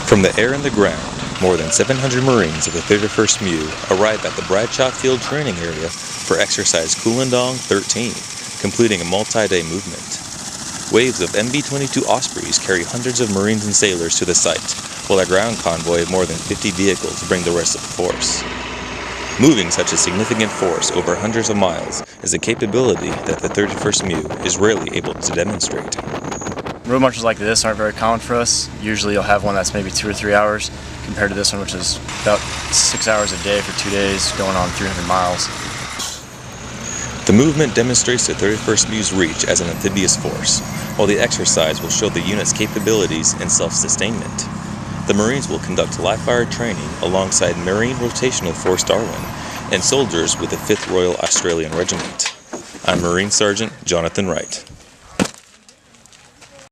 From the air and the ground, more than 700 Marines of the 31st MEU arrive at the Bradshaw Field Training Area for Exercise Koolendong 13, completing a multi-day movement. Waves of MB-22 Ospreys carry hundreds of Marines and sailors to the site, while a ground convoy of more than 50 vehicles bring the rest of the force. Moving such a significant force over hundreds of miles is a capability that the 31st MEU is rarely able to demonstrate. Road marches like this aren't very common for us. Usually you'll have one that's maybe 2 or 3 hours, compared to this one which is about 6 hours a day for 2 days, going on 300 miles. The movement demonstrates the 31st MEU's reach as an amphibious force, while the exercise will show the unit's capabilities and self-sustainment. The Marines will conduct live-fire training alongside Marine Rotational Force Darwin and soldiers with the 5th Royal Australian Regiment. I'm Marine Sergeant Jonathan Wright.